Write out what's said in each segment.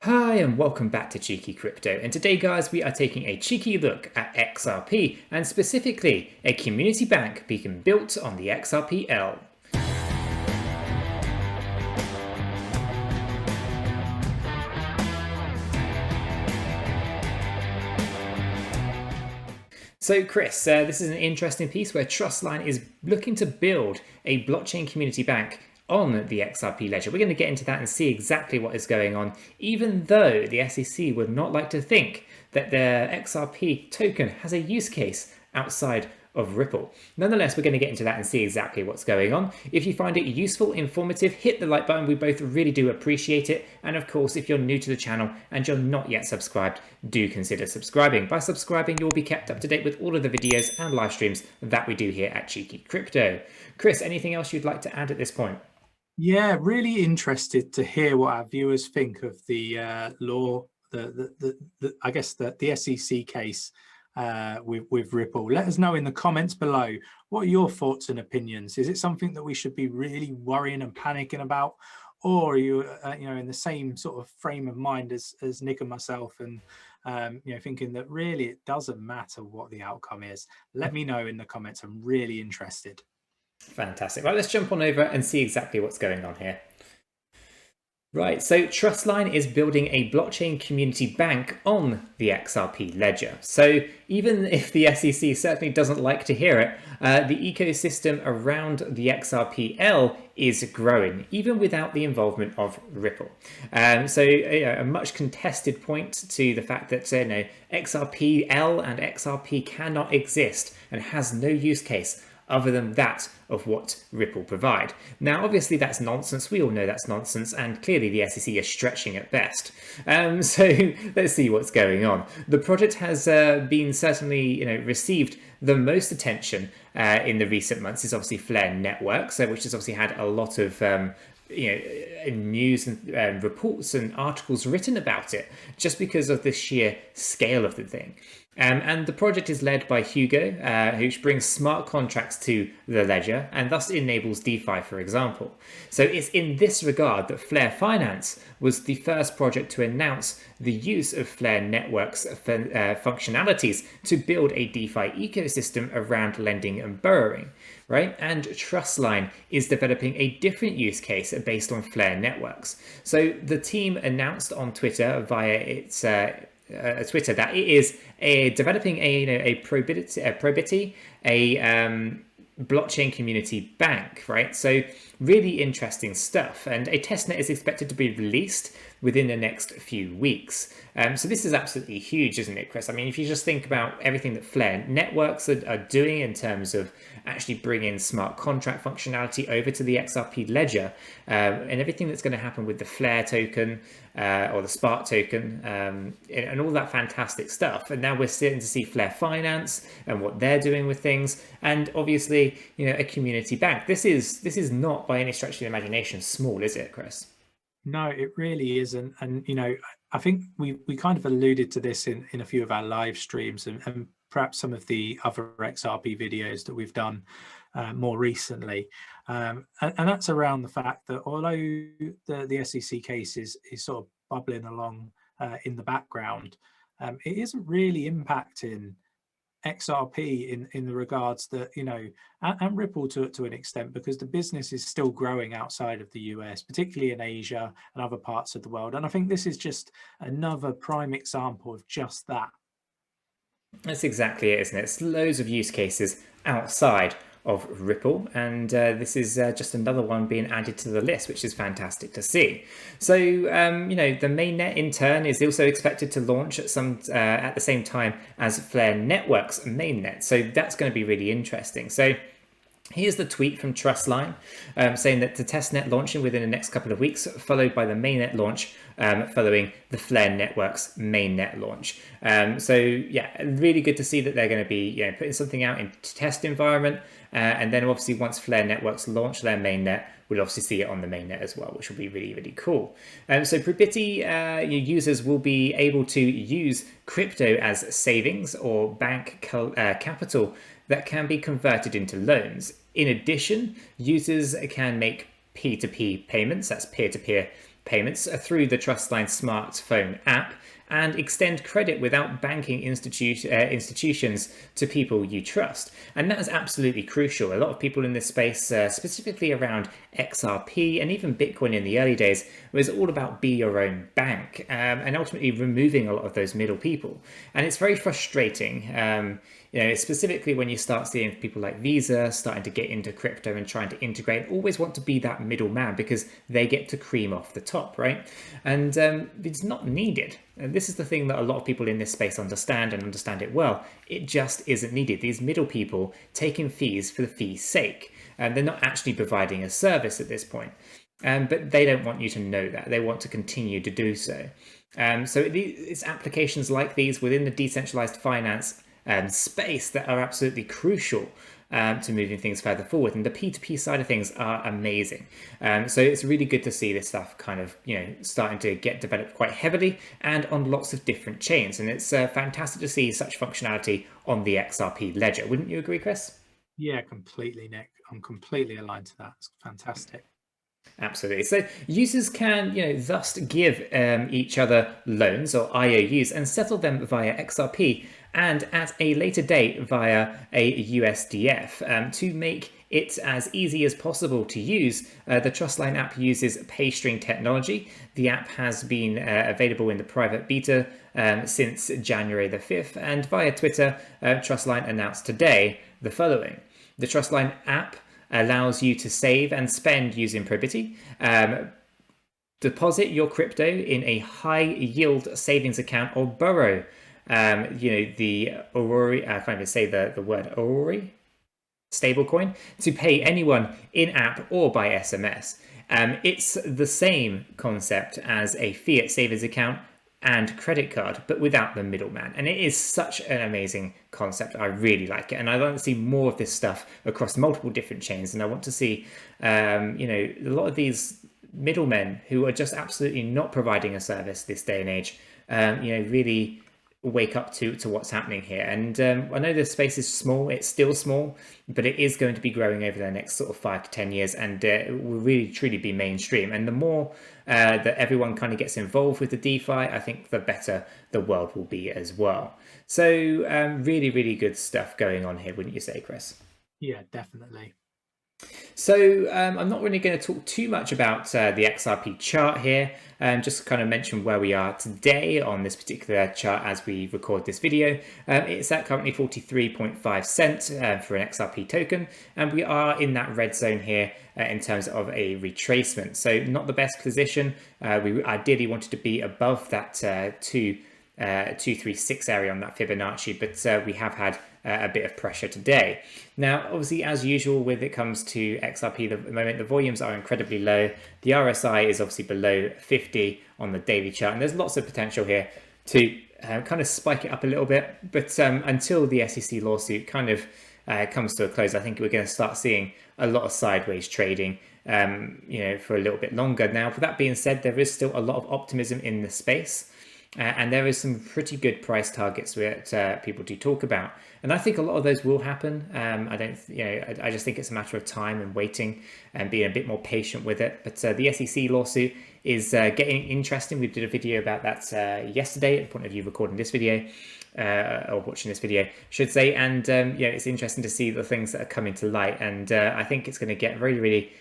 Hi and welcome back to Cheeky Crypto, and today guys we are taking a cheeky look at XRP and specifically a community bank being built on the XRP-L. So Chris, this is an interesting piece where Trustline is looking to build a blockchain community bank on the XRP ledger. We're going to get into that and see exactly what is going on, even though the SEC would not like to think that their XRP token has a use case outside of Ripple. Nonetheless, we're going to get into that and see exactly what's going on. If you find it useful, informative, hit the like button. We both really do appreciate it. And of course, if you're new to the channel and you're not yet subscribed, do consider subscribing. By subscribing, you'll be kept up to date with all of the videos and live streams that we do here at Cheeky Crypto. Chris, anything else you'd like to add at this point? Yeah, really interested to hear what our viewers think of the law, I guess the SEC case with Ripple. Let us know in the comments below. What are your thoughts and opinions? Is it something that we should be really worrying and panicking about, or are you in the same sort of frame of mind as Nick and myself, and thinking that really it doesn't matter what the outcome is? Let me know in the comments. I'm really interested. Fantastic. Right, let's jump on over and see exactly what's going on here. Right, so Trustline is building a blockchain community bank on the XRP ledger. So even if the SEC certainly doesn't like to hear it, the ecosystem around the XRP-L is growing, even without the involvement of Ripple. So a much contested point to the fact that XRP-L and XRP cannot exist and has no use case other than that of what Ripple provide. Now, obviously, that's nonsense. We all know that's nonsense, and clearly the SEC is stretching at best. So let's see what's going on. The project has been certainly, received the most attention in the recent months. Is obviously Flare Networks, which has obviously had a lot of news and reports and articles written about it, just because of the sheer scale of the thing. And the project is led by Hugo, which brings smart contracts to the ledger and thus enables DeFi, for example. So it's in this regard that Flare Finance was the first project to announce the use of Flare Network's functionalities to build a DeFi ecosystem around lending and borrowing. Right? And Trustline is developing a different use case based on Flare Networks. So the team announced on Twitter via its Twitter that it is developing a 𝗕𝗘𝗪𝗔𝗥𝗘, blockchain community bank, right? So really interesting stuff, and a testnet is expected to be released within the next few weeks. So this is absolutely huge, isn't it, Chris? I mean, if you just think about everything that Flare Networks are doing in terms of actually bringing smart contract functionality over to the XRP ledger, and everything that's going to happen with the Flare token or the Spark token, and all that fantastic stuff. And now we're starting to see Flare Finance and what they're doing with things, and obviously, a community bank. This is not by any stretch of the imagination small, is it, Chris? No, it really isn't. And, I think we kind of alluded to this in a few of our live streams and perhaps some of the other XRP videos that we've done more recently. And that's around the fact that although the SEC case is sort of bubbling along in the background, it isn't really impacting XRP in the regards that, and Ripple to an extent, because the business is still growing outside of the US, particularly in Asia and other parts of the world. And I think this is just another prime example of just that. That's exactly it, isn't it? It's loads of use cases outside of Ripple, and this is just another one being added to the list, which is fantastic to see. So the mainnet in turn is also expected to launch at the same time as Flare Networks mainnet, so that's going to be really interesting. So here's the tweet from Trustline saying that the testnet launching within the next couple of weeks, followed by the mainnet launch following the Flare Networks mainnet launch. So yeah, really good to see that they're going to be putting something out in test environment, and then obviously once Flare Networks launch their mainnet, we'll obviously see it on the mainnet as well, which will be really, really cool. So 𝗕𝗘𝗪𝗔𝗥𝗘 users will be able to use crypto as savings or bank capital that can be converted into loans. In addition, users can make P2P payments, that's peer-to-peer payments through the Trustline smartphone app and extend credit without banking institutions to people you trust. And that is absolutely crucial. A lot of people in this space, specifically around XRP and even Bitcoin in the early days, was all about be your own bank, and ultimately removing a lot of those middle people. And it's very frustrating. Specifically when you start seeing people like Visa starting to get into crypto and trying to integrate, always want to be that middleman because they get to cream off the top, right? And it's not needed. And this is the thing that a lot of people in this space understand and understand it well. It just isn't needed. These middle people taking fees for the fee's sake. And they're not actually providing a service at this point. But they don't want you to know that. They want to continue to do so. So it's applications like these within the decentralized finance space that are absolutely crucial to moving things further forward. And the P2P side of things are amazing. So it's really good to see this stuff kind of, starting to get developed quite heavily and on lots of different chains. And it's fantastic to see such functionality on the XRP ledger. Wouldn't you agree, Chris? Yeah, completely, Nick. I'm completely aligned to that. It's fantastic. Absolutely. So users can, thus give each other loans or IOUs and settle them via XRP and at a later date via a USDF. To make it as easy as possible to use, the Trustline app uses PayString technology. The app has been available in the private beta since January the 5th, and via Twitter, Trustline announced today the following. The Trustline app allows you to save and spend using Probity. Deposit your crypto in a high yield savings account or borrow. The Aurori, I can't even say the word Aurori stablecoin to pay anyone in app or by SMS. It's the same concept as a fiat savings account and credit card, but without the middleman. And it is such an amazing concept. I really like it. And I want to see more of this stuff across multiple different chains. And I want to see, a lot of these middlemen who are just absolutely not providing a service this day and age, really wake up to what's happening here. And I know the space is small, it's still small, but it is going to be growing over the next sort of 5 to 10 years, and it will really truly be mainstream. And the more that everyone kind of gets involved with the DeFi, I think the better the world will be as well. So really, really good stuff going on here, wouldn't you say, Chris? Yeah, definitely. So I'm not really going to talk too much about the XRP chart here, just kind of mention where we are today on this particular chart as we record this video. It's at currently 43.5 cents for an XRP token, and we are in that red zone here in terms of a retracement. So not the best position. We ideally wanted to be above that 236 area on that Fibonacci, but we have had a bit of pressure today. Now, obviously, as usual, when it comes to XRP at the moment, the volumes are incredibly low. The RSI is obviously below 50 on the daily chart, and there's lots of potential here to kind of spike it up a little bit. But until the SEC lawsuit kind of comes to a close, I think we're going to start seeing a lot of sideways trading, for a little bit longer. Now, with that being said, there is still a lot of optimism in the space. And there is some pretty good price targets that people do talk about, and I think a lot of those will happen. I just think it's a matter of time and waiting and being a bit more patient with it. But the SEC lawsuit is getting interesting. We did a video about that yesterday at the point of you recording this video or watching this video, I should say. And it's interesting to see the things that are coming to light, and I think it's going to get really, really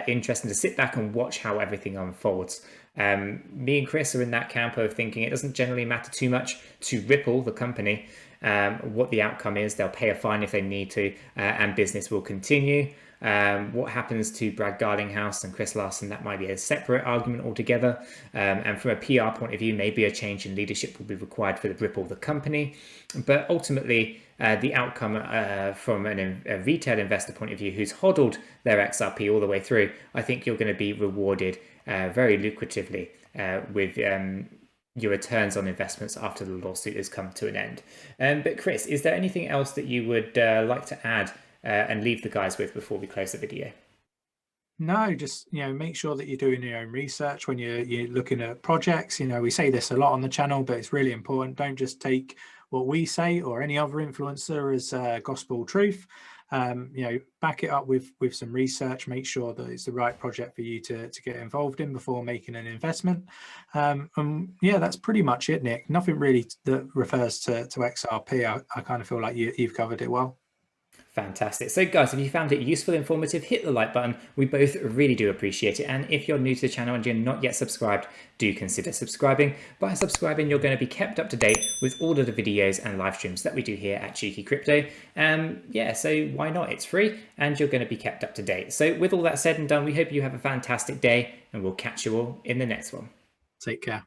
interesting to sit back and watch how everything unfolds. Me and Chris are in that camp of thinking it doesn't generally matter too much to Ripple, the company, what the outcome is. They'll pay a fine if they need to, and business will continue. What happens to Brad Garlinghouse and Chris Larsen, that might be a separate argument altogether. And from a PR point of view, maybe a change in leadership will be required for the Ripple, the company. But ultimately, the outcome from a retail investor point of view who's hodled their XRP all the way through, I think you're going to be rewarded very lucratively with your returns on investments after the lawsuit has come to an end. But Chris, is there anything else that you would like to add and leave the guys with before we close the video? No, just make sure that you're doing your own research when you're looking at projects. We say this a lot on the channel, but it's really important. Don't just take what we say or any other influencer as gospel truth. You know, back it up with some research, make sure that it's the right project for you to get involved in before making an investment. And yeah, that's pretty much it, Nick. Nothing really that refers to XRP. I kind of feel like you've covered it well. Fantastic. So guys, if you found it useful, informative, hit the like button. We both really do appreciate it. And if you're new to the channel and you're not yet subscribed, do consider subscribing. By subscribing, you're going to be kept up to date with all of the videos and live streams that we do here at Cheeky Crypto. Yeah, so why not? It's free and you're going to be kept up to date. So with all that said and done, we hope you have a fantastic day and we'll catch you all in the next one. Take care.